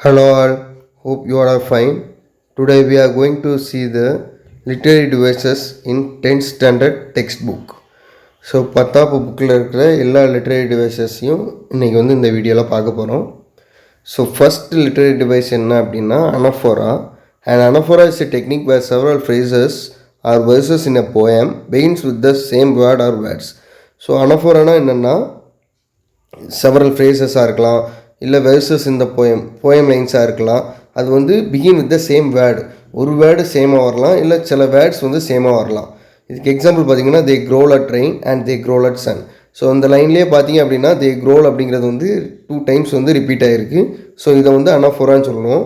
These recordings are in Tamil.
Hello all, hope you all are fine. Today we are going to see the literary devices in 10th standard textbook. So பத்தாப்பு புக்கில் இருக்கிற எல்லா லிட்ரரி டிவைசஸையும் இன்றைக்கி இந்த வீடியோவில் பார்க்க போகிறோம். ஸோ ஃபஸ்ட் லிட்ரரி டிவைஸ் என்ன அப்படின்னா anaphora. And anaphora is a technique where several phrases or verses in a poem begins with the same word or words. So அனஃபோரானா என்னென்னா செவரல் ஃப்ரேசஸாக இருக்கலாம், இல்லை வெர்சஸ் இந்த போயம் லைன்ஸாக இருக்கலாம். அது begin with the same word, ஒரு வேர்டு சேமாக வரலாம், இல்லை சில வேர்ட்ஸ் சேமாக வரலாம். இதுக்கு எக்ஸாம்பிள் பார்த்தீங்கன்னா they growl at train and they growl at sun. So அந்த லைன்லேயே பார்த்தீங்க அப்படின்னா தே க்ரோல் அப்படிங்கிறது 2 டைம்ஸ் ரிப்பீட் ஆகிருக்கு. ஸோ இதை அனஃபோரான்னு சொல்லுவோம்.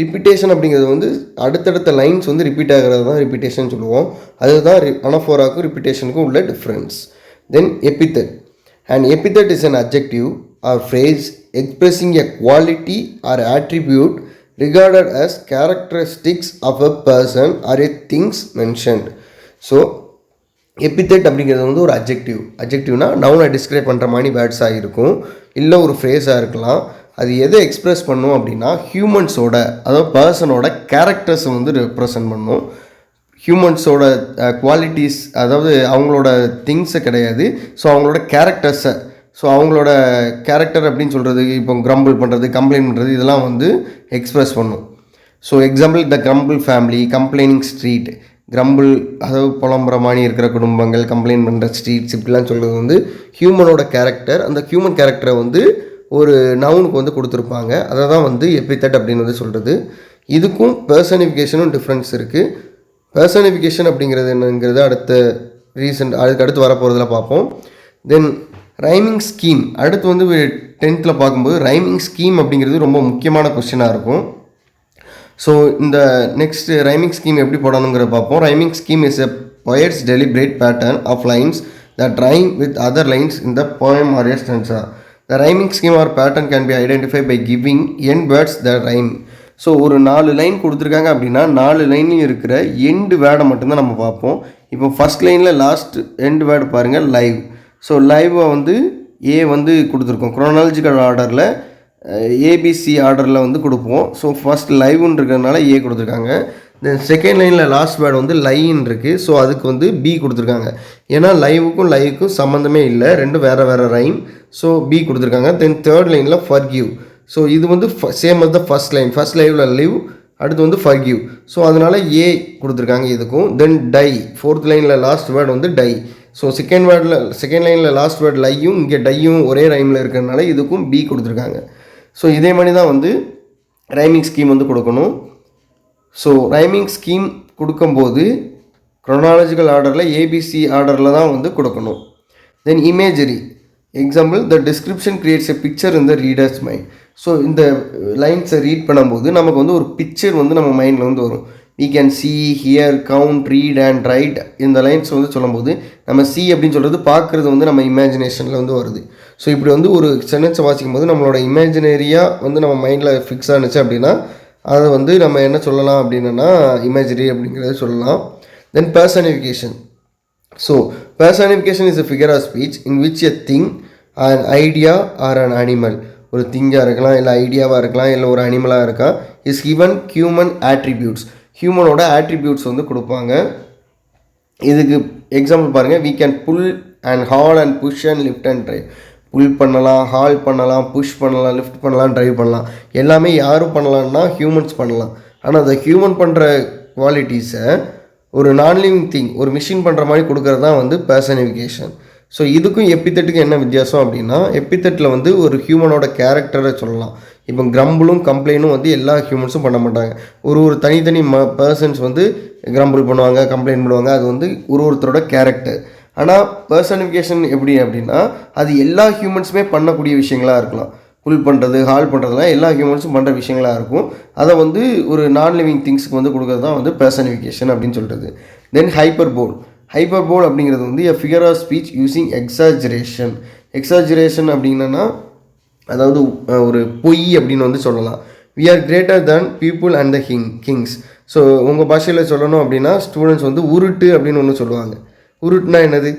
ரிப்பீட்டேஷன் அப்படிங்கிறது அடுத்தடுத்த லைன்ஸ் ரிப்பீட் ஆகிறது தான் ரிப்பீட்டேஷன் சொல்லுவோம். அதுதான் அனஃபோராக்கும் ரிப்பீட்டேஷனுக்கும் உள்ள difference. Then epithet. An epithet is an adjective or phrase expressing a quality or attribute regarded as characteristics of a person or a things mentioned. So, epithet அப்படிங்கிறது ஒரு அட்ஜெக்டிவ்னா நவுனை டிஸ்கிரைப் பண்ணுற மாதிரி வேர்ட்ஸாக இருக்கும், இல்லை ஒரு ஃப்ரேஸாக இருக்கலாம். அது எதை எக்ஸ்ப்ரெஸ் பண்ணும் அப்படின்னா ஹியூமன்ஸோட, அதாவது பர்சனோட கேரக்டர்ஸை ரெப்ரசன்ட் பண்ணும். ஹியூமன்ஸோட குவாலிட்டிஸ், அதாவது அவங்களோட திங்ஸை கிடையாது, ஸோ அவங்களோட கேரக்டர்ஸை. ஸோ அவங்களோட கேரக்டர் அப்படின்னு சொல்கிறது இப்போ கிரம்பிள் பண்ணுறது, கம்ப்ளைண்ட் பண்ணுறது, இதெல்லாம் எக்ஸ்ப்ரெஸ் பண்ணும். So example the crumble family, complaining street. Crumble அதாவது புலம்புற மாதிரி இருக்கிற குடும்பங்கள், கம்ப்ளைண்ட் பண்ணுற ஸ்ட்ரீட்ஸ், இப்படிலாம் சொல்கிறது ஹியூமனோட கேரக்டர். அந்த ஹியூமன் கேரக்டரை ஒரு நவுனுக்கு கொடுத்துருப்பாங்க. அதை தான் எபித்தட் அப்படின்னு சொல்கிறது. இதுக்கும் பர்சனிஃபிகேஷனும் டிஃப்ரென்ஸ் இருக்குது. பர்சனிஃபிகேஷன் அப்படிங்கிறது என்னங்கிறது அதுக்கு அடுத்து வரப்போகிறதுல பார்ப்போம். தென் ரைமிங் ஸ்கீம். அடுத்து 10th பார்க்கும்போது ரைமிங் ஸ்கீம் அப்படிங்கிறது ரொம்ப முக்கியமான கொஸ்டினாக இருக்கும். ஸோ இந்த நெக்ஸ்ட் ரைமிங் ஸ்கீம் எப்படி போடணுங்கிறத பார்ப்போம். Rhyming scheme is a poet's deliberate pattern of lines that rhyme with other lines in the poem or a stanza. The rhyming scheme or pattern can be identified by giving n words that rhyme. So ஒரு 4 லைன் கொடுத்துருக்காங்க அப்படின்னா 4 லைன்லையும் இருக்கிற எண்டு வேர்டை மட்டும்தான் நம்ம பார்ப்போம். இப்போ ஃபஸ்ட் லைனில் லாஸ்ட் எண்டு வேர்டு பாருங்கள், லைவ். ஸோ லைவை ஏ கொடுத்துருக்கோம். குரோனாலஜிக்கல் ஆர்டரில் ஏபிசி ஆர்டரில் கொடுப்போம். ஸோ ஃபஸ்ட் லைவ்னு இருக்கிறதுனால ஏ கொடுத்துருக்காங்க. தென் செகண்ட் லைனில் லாஸ்ட் வேர்டு லைன் இருக்குது. ஸோ அதுக்கு பி கொடுத்துருக்காங்க. ஏன்னா லைவுக்கும் சம்மந்தமே இல்லை, ரெண்டும் வேறு ரைம். ஸோ பி கொடுத்துருக்காங்க. தென் தேர்ட் லைனில் ஃபர்கிவ். ஸோ இது same as the first line. First லைவில் லிவ், அடுத்து ஃபர்கிவ். ஸோ அதனால் ஏ கொடுத்துருக்காங்க இதுக்கும். தென் டை, ஃபோர்த் லைனில் last word die. So second லைனில் லாஸ்ட் வேர்டு லையும் இங்கே டையும் ஒரே ரைமில் இருக்கிறதுனால இதுக்கும் பி கொடுத்துருக்காங்க. ஸோ இதே மாதிரி தான் ரைமிங் ஸ்கீம் கொடுக்கணும். ஸோ ரைமிங் ஸ்கீம் கொடுக்கும்போது குரோனாலஜிக்கல் ஆர்டரில் ஏபிசி ஆர்டரில் தான் கொடுக்கணும். Then imagery. Example the description creates a picture in the reader's mind. So இந்த லைன்ஸை ரீட் பண்ணும்போது நமக்கு ஒரு பிக்சர் நம்ம மைண்டில் வரும். we can see, hear, count, read and write. இந்த லைன்ஸ் சொல்லும்போது நம்ம see அப்படின்னு சொல்கிறது பார்க்குறது நம்ம இமேஜினேஷனில் வருது. ஸோ இப்படி ஒரு சென்டென்ஸை வாசிக்கும் போது நம்மளோட இமேஜினரியாக நம்ம மைண்டில் ஃபிக்ஸ் ஆனிச்சு அப்படின்னா அதை நம்ம என்ன சொல்லலாம் அப்படின்னா இமேஜரி அப்படிங்கிறத சொல்லலாம். Then personification. So personification is a figure of speech in which a thing, an idea or an animal, ஒரு திங்காக இருக்கலாம், இல்லை ஐடியாவாக இருக்கலாம், இல்லை ஒரு அனிமலாக இருக்கா, இஸ் given human attributes. ஹியூமனோட ஆட்ரிபியூட்ஸ் கொடுப்பாங்க. இதுக்கு எக்ஸாம்பிள் பாருங்கள். we can pull and haul and push and lift and drive. புல் பண்ணலாம், ஹால் பண்ணலாம், புஷ் பண்ணலாம், லிஃப்ட் பண்ணலாம், ட்ரைவ் பண்ணலாம். எல்லாமே யாரும் பண்ணலான்னா ஹியூமன்ஸ் பண்ணலாம். ஆனால் அந்த ஹியூமன் பண்ணுற குவாலிட்டிஸை ஒரு நான் லிவிங் திங், ஒரு மிஷின் பண்ணுற மாதிரி கொடுக்கறது தான் பர்சனிஃபிகேஷன். ஸோ இதுக்கும் எபித்தட்டுக்கும் என்ன வித்தியாசம் அப்படின்னா எபித்தட்டில் ஒரு ஹியூமனோட கேரக்டரை சொல்லலாம். இப்போ கிரம்பிளும் கம்ப்ளைனும் எல்லா ஹியூமன்ஸும் பண்ண மாட்டாங்க. ஒரு தனித்தனி பர்சன்ஸ் கிரம்பிள் பண்ணுவாங்க, கம்ப்ளைண்ட் பண்ணுவாங்க. அது ஒருத்தரோட கேரக்டர். ஆனால் பர்சனிஃபிகேஷன் எப்படி அப்படின்னா அது எல்லா ஹியூமன்ஸுமே பண்ணக்கூடிய விஷயங்களாக இருக்கலாம். புல் பண்ணுறது, ஹால் பண்ணுறதுலாம் எல்லா ஹியூமன்ஸும் பண்ணுற விஷயங்களாக இருக்கும். அதை ஒரு நான் லிவிங் திங்ஸுக்கு கொடுக்குறது தான் பர்சனிஃபிகேஷன் அப்படின்னு சொல்கிறது. தென் ஹைப்பர்போல். ஹைப்பர்போல் அப்படிங்கிறது a figure of speech using exaggeration. Exaggeration அப்படின்னா அதாவது ஒரு பொய் அப்படின்னு சொல்லலாம். we are greater than people and the kings. So உங்கள் பாஷையில் சொல்லணும் அப்படின்னா ஸ்டூடெண்ட்ஸ் உருட்டு அப்படின்னு சொல்லுவாங்க. உருட்டுனா என்னது?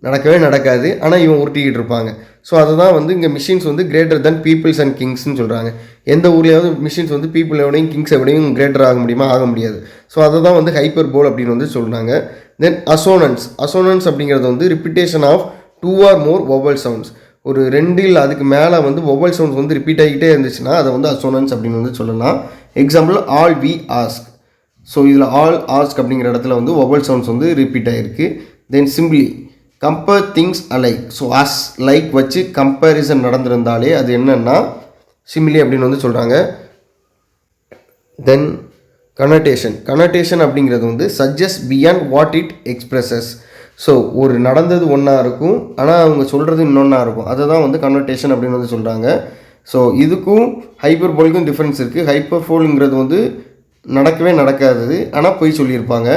நடக்கவே நடக்காது, ஆனால் இவன் உருட்டிக்கிட்டு இருப்பாங்க. ஸோ அதை தான் வந்து இங்கே மிஷின்ஸ் வந்து கிரேட்டர் தென் பீப்புள்ஸ் அண்ட் கிங்ஸ்ன்னு சொல்கிறாங்க. எந்த ஊர்லேயாவது மிஷின்ஸ் வந்து பீப்புளோடையும் கிங்ஸை கிரேட்டர் ஆக முடியுமா? ஆக முடியாது. ஸோ அதை தான் வந்து ஹைப்பர் போல் அப்படின்னு வந்து சொல்கிறாங்க. தென் அசோனன்ஸ் அப்படிங்கிறது வந்து repetition of 2 or more vowel sounds. ஒரு 2 இல்லை அதுக்கு மேலே வந்து vowel sounds வந்து ரிப்பீட் ஆகிக்கிட்டே இருந்துச்சுன்னா அதை வந்து அசோனன்ஸ் அப்படின்னு வந்து சொல்லலாம். Example all we ask. So இதில் ஆல் ஆஸ்க் அப்படிங்கிற இடத்துல வந்து vowel sounds வந்து ரிப்பீட் ஆகிருக்கு. Then simply compare things alike. So as like வச்சு கம்பேரிசன் நடந்திருந்தாலே அது என்னென்னா சிமிலி அப்படின்னு வந்து சொல்கிறாங்க. தென் கனோட்டேஷன் அப்படிங்கிறது வந்து suggest beyond what it expresses. So ஒரு நடந்தது ஒன்றா இருக்கும், ஆனால் அவங்க சொல்கிறது இன்னொன்றா இருக்கும். அதை தான் வந்து கனோட்டேஷன் அப்படின்னு வந்து சொல்கிறாங்க. ஸோ இதுக்கும் ஹைப்பர்போலுக்கும் டிஃப்ரென்ஸ் இருக்குது. ஹைப்பர்போலுங்கிறது வந்து நடக்கவே நடக்காதது, ஆனால் போய் சொல்லியிருப்பாங்க.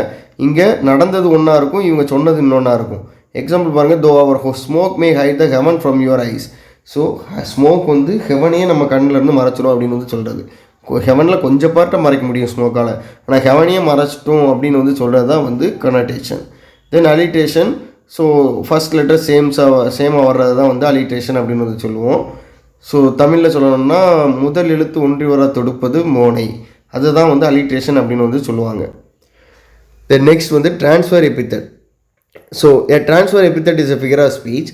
இங்கே நடந்தது ஒன்றா இருக்கும், இவங்க சொன்னது இன்னொன்றா இருக்கும். எக்ஸாம்பிள் பாருங்கள், though our smoke may hide the heaven from your eyes. So smoke வந்து ஹெவனையே நம்ம கண்ணிலேருந்து மறைச்சிடும் அப்படின்னு வந்து சொல்கிறது. ஹெவனில் கொஞ்சம் பார்ட்டை மறைக்க முடியும் ஸ்மோக்கால், ஆனால் ஹெவனையே மறைச்சிட்டோம் அப்படின்னு வந்து சொல்கிறது தான் வந்து கனோட்டேஷன். தென் அலிட்ரேஷன். ஸோ ஃபஸ்ட் லெட்டர் சேமாக வர்றது தான் வந்து அலிட்ரேஷன் அப்படின்னு வந்து சொல்லுவோம். ஸோ தமிழில் சொல்லணும்னா முதல் எழுத்து ஒன்றி வர தொடுப்பது மோனை, அதுதான் வந்து அலிட்ரேஷன் அப்படின்னு வந்து சொல்லுவாங்க. தென் நெக்ஸ்ட் வந்து transfer epithet. So a transfer epithet is a figure of speech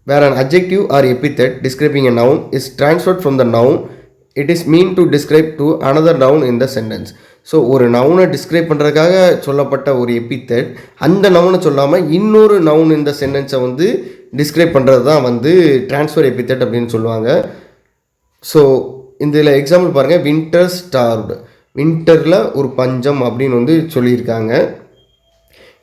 where an adjective or epithet describing a noun is transferred from the noun it is mean to describe to another noun in the sentence. So ஒரு நவுனை டிஸ்கிரைப் பண்ணுறதுக்காக சொல்லப்பட்ட ஒரு எபித்தட் அந்த நவுனை சொல்லாமல் இன்னொரு நவுன் இந்த சென்டென்ஸை வந்து டிஸ்கிரைப் பண்ணுறது தான் வந்து ட்ரான்ஸ்ஃபர் எபித்தட் அப்படின்னு சொல்லுவாங்க. ஸோ இதில் எக்ஸாம்பிள் பாருங்கள், வின்டர் ஸ்டார்வ்டு, வின்டரில் ஒரு பஞ்சம் அப்படின்னு வந்து சொல்லியிருக்காங்க.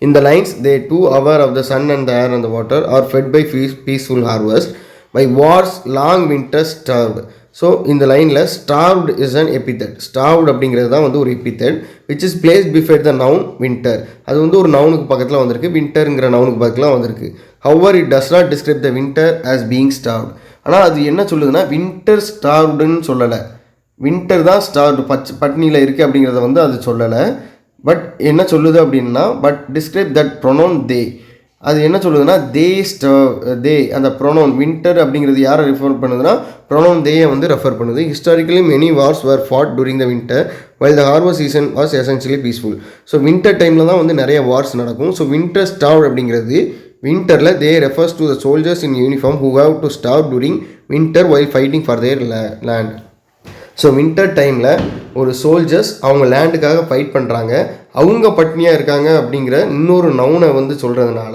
In the lines, they too aware of the sun and the air and the water are fed by peaceful harvest. By wars, long winter starved. So இந்த லைனில் starved is an epithet. starved அப்படிங்கிறது தான் வந்து ஒரு epithet which is placed beside the noun winter. அது வந்து ஒரு நவுனுக்கு பக்கத்தில் வந்திருக்கு, வின்டருங்கிற நவுனுக்கு பக்கத்தில் வந்திருக்கு. However, it does not describe the winter as being starved. ஆனால் அது என்ன சொல்லுதுன்னா வின்டர் ஸ்டார்வ்டுன்னு சொல்லலை, வின்டர் தான் ஸ்டார்வ்டு பட்னியில் இருக்குது அப்படிங்கிறத வந்து அது சொல்லலை. பட் என்ன சொல்லுது அப்படின்னா பட் டிஸ்கிரைப் தட் ப்ரொனவுன் தே. அது என்ன சொல்லுதுன்னா தே அந்த ப்ரொனவுன் வின்டர் அப்படிங்கிறது யாரை ரெஃபர் பண்ணுதுன்னா ப்ரொனவுன் தேயை வந்து ரெஃபர் பண்ணுது. Historically many wars were fought during the winter while the harvest season was essentially peaceful. So winter டைமில் தான் வந்து நிறைய வார்ஸ் நடக்கும். ஸோ வின்டர் ஸ்டார்வ் அப்படிங்கிறது வின்டரில் they refers to the soldiers in uniform who have to starve during winter while fighting for their land. So winter டைமில் ஒரு சோல்ஜர்ஸ் அவங்க லேண்டுக்காக ஃபைட் பண்ணுறாங்க, அவங்க பட்னியாக இருக்காங்க அப்படிங்கிற இன்னொரு நவுனை வந்து சொல்கிறதுனால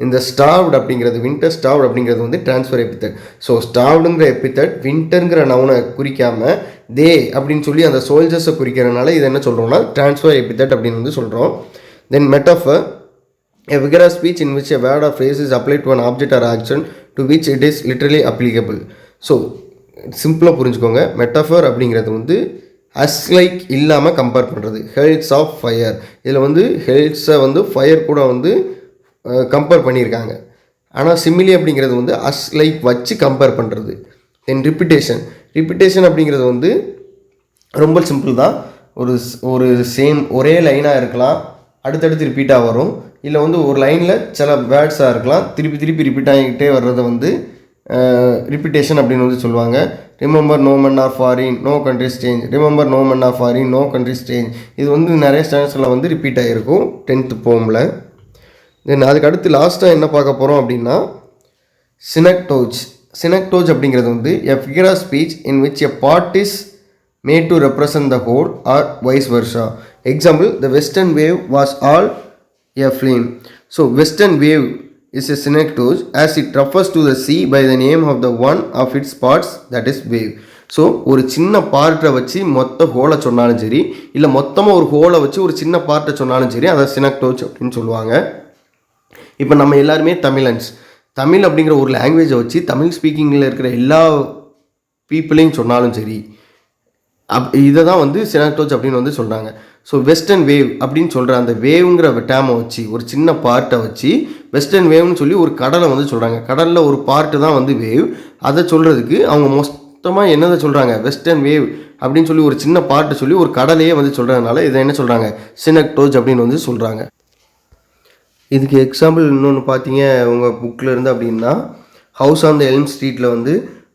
இந்த ஸ்டார்வ்டு அப்படிங்கிறது வின்டர் ஸ்டார்வ்டு அப்படிங்கிறது வந்து ட்ரான்ஸ்ஃபர் எபித்தட். ஸோ ஸ்டார்வ்டுங்கிற எபித்தட் வின்டருங்கிற நவுனை குறிக்காமல் தே அப்படின்னு சொல்லி அந்த சோல்ஜர்ஸை குறிக்கிறதுனால இது என்ன சொல்கிறோம்னா ட்ரான்ஸ்ஃபர் எபித்தட் அப்படின்னு வந்து சொல்கிறோம். தென் metaphor, a figure of speech in which a word or phrase is applied to an object or action to which it is literally applicable. So சிம்பிளாக புரிஞ்சுக்கோங்க, மெட்டாஃபர் அப்படிங்கிறது வந்து அஸ் லைக் இல்லாமல் கம்பேர் பண்ணுறது. ஹெல்ட்ஸ் ஆஃப் ஃபயர், இதில் வந்து ஹெல்ட்ஸை வந்து ஃபயர் கூட வந்து கம்பேர் பண்ணியிருக்காங்க. ஆனால் சிமிலி அப்படிங்கிறது வந்து அஸ் லைக் வச்சு கம்பேர் பண்ணுறது. தென் ரிப்பிட்டேஷன் அப்படிங்கிறது வந்து ரொம்ப சிம்பிள் தான். ஒரு ஒரே லைனாக இருக்கலாம், அடுத்தடுத்து ரிப்பீட்டாக வரும். இல்லை வந்து ஒரு லைனில் சில வேர்ட்ஸாக இருக்கலாம், திருப்பி ரிப்பீட் ஆகிக்கிட்டே வர்றதை வந்து ரிப்பிட்டேஷன் அப்படின்னு வந்து சொல்லுவாங்க. Remember no men are foreign no countries change, remember no men are foreign no countries change. இது வந்து நிறைய ஸ்டாண்டர்ட்ஸில் வந்து ரிப்பீட் ஆகிருக்கும் 10th போமில். தென் அதுக்கு அடுத்து லாஸ்ட்டாக என்ன பார்க்க போகிறோம் அப்படின்னா சினக்டோஜ் அப்படிங்கிறது வந்து a figure of speech in which a part is made to represent the whole or vice versa. Example, the western wave was all a flame. So western wave is a synecdoche as it refers to the sea by the name of the one of its parts, that is wave. So ஒரு சின்ன பார்ட்டை வச்சு மொத்த ஹோலை சொன்னாலும் சரி, இல்லை மொத்தமாக ஒரு ஹோலை வச்சு ஒரு சின்ன பார்ட்டை சொன்னாலும் சரி, அதை சினக்டோச் அப்படின்னு சொல்லுவாங்க. இப்போ நம்ம எல்லாருமே தமிழ் அப்படிங்கிற ஒரு லாங்குவேஜை வச்சு தமிழ் ஸ்பீக்கிங்கில் இருக்கிற எல்லா பீப்புளையும் சொன்னாலும் சரி, இதை தான் வந்து சினக்டோச் அப்படின்னு வந்து சொல்கிறாங்க. ஸோ வெஸ்டர்ன் வேவ் அப்படின்னு சொல்கிற அந்த வேவுங்கிற டேமை வச்சு ஒரு சின்ன பார்ட்டை வச்சு வெஸ்டர்ன் வேவ்னு சொல்லி ஒரு கடலை வந்து சொல்கிறாங்க. கடலில் ஒரு பார்ட்டு தான் வந்து வேவ். அதை சொல்கிறதுக்கு அவங்க மொத்தமாக என்னதை சொல்கிறாங்க, வெஸ்டர்ன் வேவ் அப்படின்னு சொல்லி ஒரு சின்ன பார்ட்டை சொல்லி ஒரு கடலையே வந்து சொல்கிறதுனால இதை என்ன சொல்கிறாங்க, சினக்டோச் அப்படின்னு வந்து சொல்கிறாங்க. இதுக்கு எக்ஸாம்பிள் இன்னொன்று பார்த்தீங்க உங்கள் புக்கில் இருந்து அப்படின்னா, ஹவுஸ் ஆன் த எல்ம் ஸ்ட்ரீட்டில் வந்து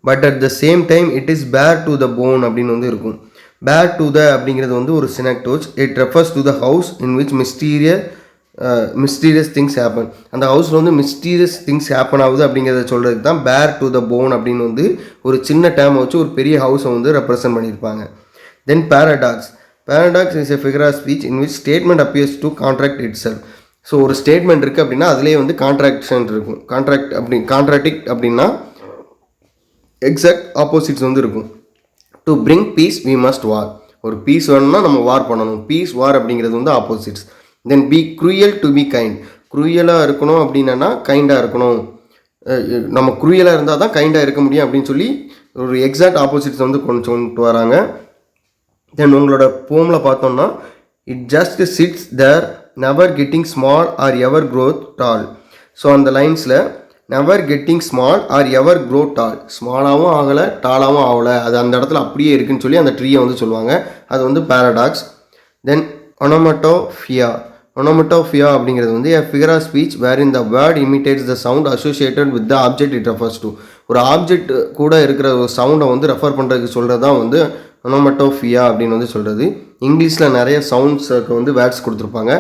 but at the same time it is bare to the bone அப்படின்னு வந்து இருக்கும். பேர் டு த அப்படிங்கிறது வந்து ஒரு synecdoche. It refers to the house in which mysterious things happen. அந்த ஹவுஸில் வந்து மிஸ்டீரியஸ் திங்ஸ் ஹேப்பன் ஆகுது அப்படிங்கிறத சொல்கிறதுக்கு தான் பேர் டு த போன் அப்படின்னு வந்து ஒரு சின்ன டேமை வச்சு ஒரு பெரிய ஹவுஸை வந்து ரெப்ரசன்ட் பண்ணியிருப்பாங்க. Then paradox. Paradox is a figure of speech in which statement appears to contradict itself. So ஒரு ஸ்டேட்மெண்ட் இருக்குது அப்படின்னா அதிலே வந்து கான்ட்ராக்ஷன் இருக்கும். கான்ட்ராக்டிக் அப்படின்னா எக்ஸாக்ட் ஆப்போசிட்ஸ் வந்து இருக்கும். To bring peace we must war. ஒரு பீஸ் வேணும்னா நம்ம வார் பண்ணணும். பீஸ் வார் அப்படிங்கிறது வந்து opposites. Then be cruel to be kind. க்ரூயலாக இருக்கணும் அப்படின்னா கைண்டாக இருக்கணும். நம்ம க்ரூயலாக இருந்தால் தான் கைண்டாக இருக்க முடியும் அப்படின்னு சொல்லி ஒரு எக்ஸாக்ட் ஆப்போசிட்ஸ் வந்து கொண்டு வராங்க. தென் உங்களோட போமில் பார்த்தோம்னா it just sits there never getting small or ever growth tall. So அந்த லைன்ஸில் never getting small or ever grow tall, ஸ்மாலாகவும் ஆகலை டாலாகவும் ஆகலை, அது அந்த இடத்துல அப்படியே இருக்குன்னு சொல்லி அந்த ட்ரீயை வந்து சொல்லுவாங்க. அது வந்து பேரடாக்ஸ். தென் ஒனோமட்டோஃபியா. ஒனோமட்டோஃபியா அப்படிங்கிறது வந்து a figure of speech wherein the word imitates the sound associated with the object it refers to. ஒரு ஆப்ஜெக்ட் கூட இருக்கிற ஒரு சவுண்டை வந்து ரெஃபர் பண்ணுறதுக்கு சொல்கிறது தான் வந்து ஒனோமட்டோஃபியா அப்படின்னு வந்து சொல்கிறது. இங்கிலீஷில் நிறைய சவுண்ட்ஸுக்கு வந்து வேர்ட்ஸ் கொடுத்துருப்பாங்க.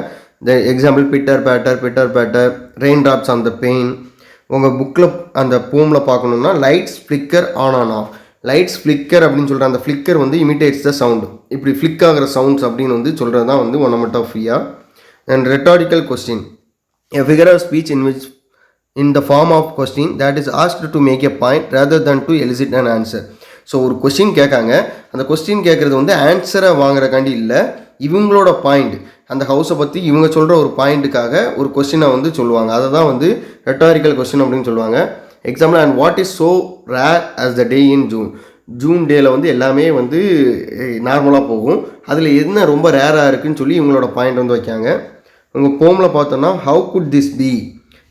The example pitter patter, raindrops on the pane. உங்கள் புக்கில் அந்த போமில் பார்க்கணுன்னா lights flicker on off. Lights flicker அப்படின்னு சொல்கிற அந்த ஃப்ளிக்கர் வந்து இமிட்டேட்ஸ் த சவுண்டு. இப்படி ஃப்ளிக் ஆகிற சவுண்ட்ஸ் அப்படின்னு வந்து சொல்கிறது தான் வந்து onomatopoeia. And rhetorical question. A figure of speech in the form of question that is asked to make a point rather than to elicit an answer. So ஒரு கொஸ்டின் கேட்காங்க, அந்த கொஸ்டின் கேட்குறது வந்து ஆன்சரை வாங்குறக்காண்டி இல்லை, இவங்களோட பாயிண்ட், அந்த ஹவுஸை பற்றி இவங்க சொல்கிற ஒரு பாயிண்ட்டுக்காக ஒரு கொஸ்டினை வந்து சொல்லுவாங்க. அதை தான் வந்து ரெட்டாரிக்கல் கொஸ்டின் அப்படின்னு சொல்லுவாங்க. Example, and what is so rare as the day in June டேயில் வந்து எல்லாமே வந்து நார்மலாக போகும், அதில் என்ன ரொம்ப ரேராக இருக்குதுன்னு சொல்லி இவங்களோட பாயிண்ட் வந்து வைக்காங்க. உங்கள் போமில் பார்த்தோன்னா ஹவு குட் திஸ் பி,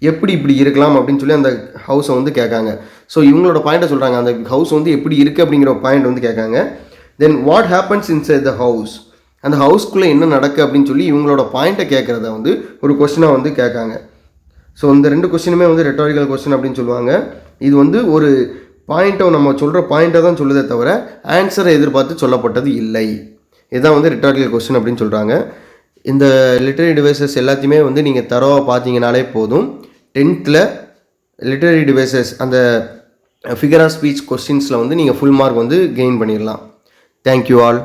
எப்படி இப்படி இருக்கலாம் அப்படின்னு சொல்லி அந்த ஹவுஸை வந்து கேட்காங்க. ஸோ இவங்களோட பாயிண்ட்டை சொல்கிறாங்க, அந்த ஹவுஸ் வந்து எப்படி இருக்குது அப்படிங்கிற பாயிண்ட் வந்து கேட்காங்க. Then what happens inside the house, அந்த ஹவுஸ்க்குள்ளே என்ன நடக்கு அப்படின்னு சொல்லி இவங்களோட பாயிண்ட்டை கேட்குறத வந்து ஒரு கொஸ்டினாக வந்து கேட்காங்க. ஸோ இந்த ரெண்டு கொஸ்டினுமே வந்து ரெட்டாரிக்கல் கொஸ்டின் அப்படின்னு சொல்லுவாங்க. இது வந்து ஒரு பாயிண்ட்டை நம்ம சொல்கிற பாயிண்ட்டை தான் சொல்லுதே தவிர ஆன்சரை எதிர்பார்த்து சொல்லப்பட்டது இல்லை. இதுதான் வந்து ரெட்டாரிக்கல் கொஸ்டின் அப்படின்னு சொல்கிறாங்க. இந்த லிட்டரரி டிவைசஸ் எல்லாத்தையுமே வந்து நீங்கள் தரோவாக பார்த்தீங்கனாலே போதும். 10th லிட்டரரி டிவைசஸ் அந்த ஃபிகர் ஆஃப் ஸ்பீச் கொஸ்டின்ஸில் வந்து நீங்கள் ஃபுல் மார்க் வந்து கெயின் பண்ணிடலாம். Thank you all.